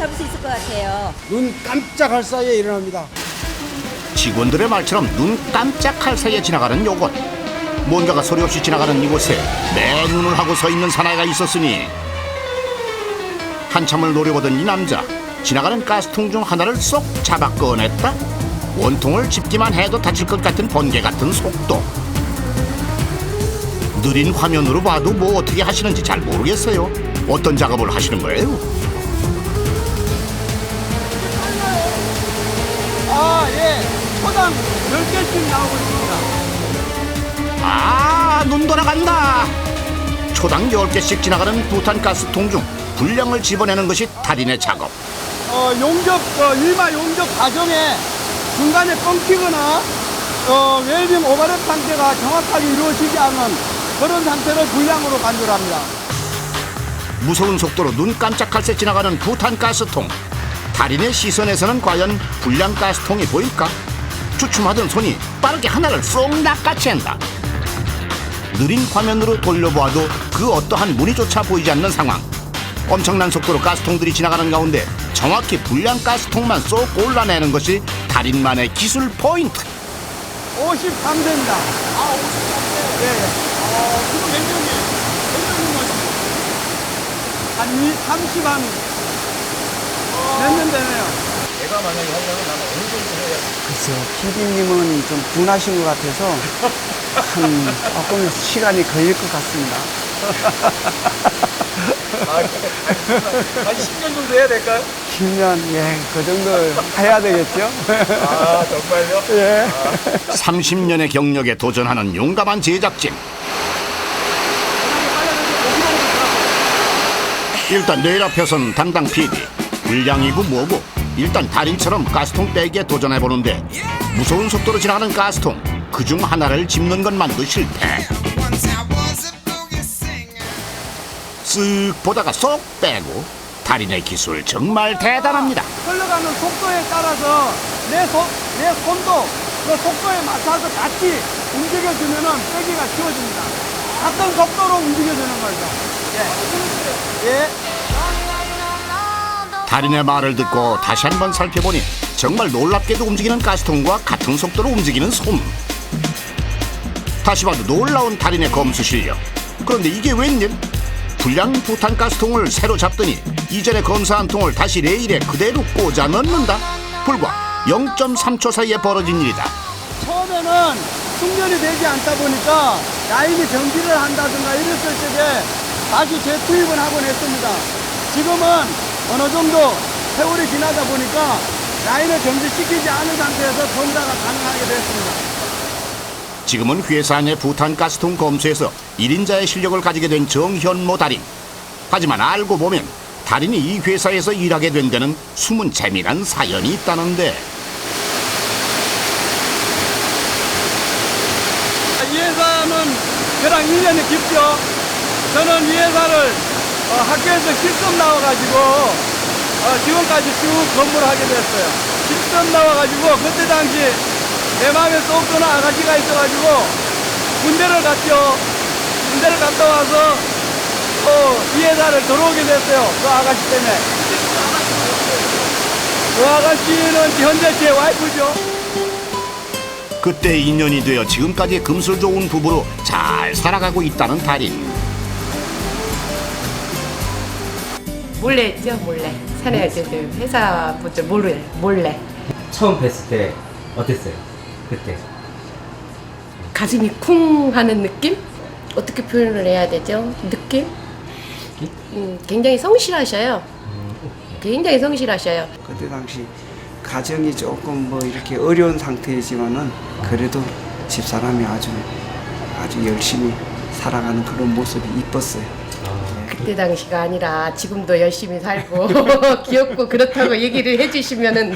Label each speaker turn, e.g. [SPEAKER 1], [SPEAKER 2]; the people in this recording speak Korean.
[SPEAKER 1] 잡을 수 있을 것 같아요.
[SPEAKER 2] 눈 깜짝할 사이에 일어납니다.
[SPEAKER 3] 직원들의 말처럼 눈 깜짝할 사이에 지나가는 요것. 뭔가가 소리 없이 지나가는 이곳에 내 눈을 하고 서 있는 사나이가 있었으니 한참을 노려보던 이 남자. 지나가는 가스통 중 하나를 쏙 잡아 꺼냈다. 원통을 짚기만 해도 다칠 것 같은 번개 같은 속도. 느린 화면으로 봐도 뭐 어떻게 하시는지 잘 모르겠어요. 어떤 작업을 하시는 거예요?
[SPEAKER 2] 아, 예. 초당 10개씩 나오고 있습니다.
[SPEAKER 3] 아, 눈 돌아간다. 초당 10개씩 지나가는 부탄가스통 중 분량을 집어내는 것이 달인의 작업.
[SPEAKER 2] 일마 용접 과정에 중간에 끊기거나 웰빙 오버랩 상태가 정확하게 이루어지지 않은 그런 상태를 분량으로 간주합니다.
[SPEAKER 3] 무서운 속도로 눈 깜짝할 새 지나가는 부탄가스통. 달인의 시선에서는 과연 불량가스통이 보일까? 주춤하던 손이 빠르게 하나를 쏙 낚아챈다. 느린 화면으로 돌려보아도 그 어떠한 무늬조차 보이지 않는 상황. 엄청난 속도로 가스통들이 지나가는 가운데 정확히 불량가스통만 쏙 골라내는 것이 달인만의 기술 포인트.
[SPEAKER 2] 53대입니다. 아, 53대? 네. 지금 몇 년이에요? 한 30한 몇 년 되네요.
[SPEAKER 4] 내가 만약에 하려면 나는 어느 정도 해야 돼?
[SPEAKER 5] 글쎄요, PD님은 좀 둔하신 것 같아서 조금 시간이 걸릴 것 같습니다.
[SPEAKER 4] 한 10년 정도 해야 될까요?
[SPEAKER 5] 10년, 예, 그 정도 해야 되겠죠?
[SPEAKER 4] 아, 정말요?
[SPEAKER 5] 예.
[SPEAKER 3] 30년의 경력에 도전하는 용감한 제작진. 일단 뇌일 앞에선 담당 PD. 불량이고 뭐고 일단 달인처럼 가스통 빼기에 도전해보는데 무서운 속도로 지나가는 가스통. 그중 하나를 짚는 것만도 실패. 쓱 보다가 쏙 빼고. 달인의 기술 정말 대단합니다.
[SPEAKER 2] 흘러가는 속도에 따라서 내 손도 그 속도에 맞춰서 같이 움직여주면은 빼기가 쉬워집니다. 같은 속도로 움직여주는 거죠. 예. 예.
[SPEAKER 3] 달인의 말을 듣고 다시 한번 살펴보니 정말 놀랍게도 움직이는 가스통과 같은 속도로 움직이는 손. 다시 봐도 놀라운 달인의 검수 실력. 그런데 이게 웬일? 불량 부탄가스통을 새로 잡더니 이전에 검사한 통을 다시 레일에 그대로 꽂아 넣는다. 불과 0.3초 사이에 벌어진 일이다.
[SPEAKER 2] 처음에는 충전이 되지 않다 보니까 라인이 정지를 한다든가 이랬을 때 다시 재투입을 하곤 했습니다. 지금은 어느 정도 세월이 지나다 보니까 라인을 정지시키지 않은 상태에서 검사가 가능하게 됐습니다.
[SPEAKER 3] 지금은 회사 내 부탄가스통 검수에서 1인자의 실력을 가지게 된 정현모 달인. 하지만 알고 보면 달인이 이 회사에서 일하게 된 데는 숨은 재미난 사연이 있다는데.
[SPEAKER 2] 이 회사는 저랑 인연이 깊죠. 저는 이 회사를 학교에서 실습 나와가지고 지금까지 쭉 근무를 하게 됐어요. 실습 나와가지고 그때 당시 내 마음에 쏙 드는 아가씨가 있어가지고 군대를 갔죠. 군대를 갔다 와서 이 회사를 들어오게 됐어요. 그 아가씨 때문에. 그 아가씨는 현재 제 와이프죠.
[SPEAKER 3] 그때 인연이 되어 지금까지 금슬 좋은 부부로 잘 살아가고 있다는 달인.
[SPEAKER 6] 몰래 했죠, 몰래. 사내 회사 분들 몰래.
[SPEAKER 7] 처음 뵀을 때 어땠어요? 그때
[SPEAKER 6] 가슴이 쿵 하는 느낌? 어떻게 표현을 해야 되죠? 느낌? 굉장히 성실하셔요. 굉장히 성실하셔요.
[SPEAKER 5] 그때 당시 가정이 조금 뭐 이렇게 어려운 상태이지만은 그래도 집사람이 아주 열심히 살아가는 그런 모습이 이뻤어요.
[SPEAKER 6] 그때 당시가 아니라 지금도 열심히 살고 귀엽고 그렇다고 얘기를 해주시면은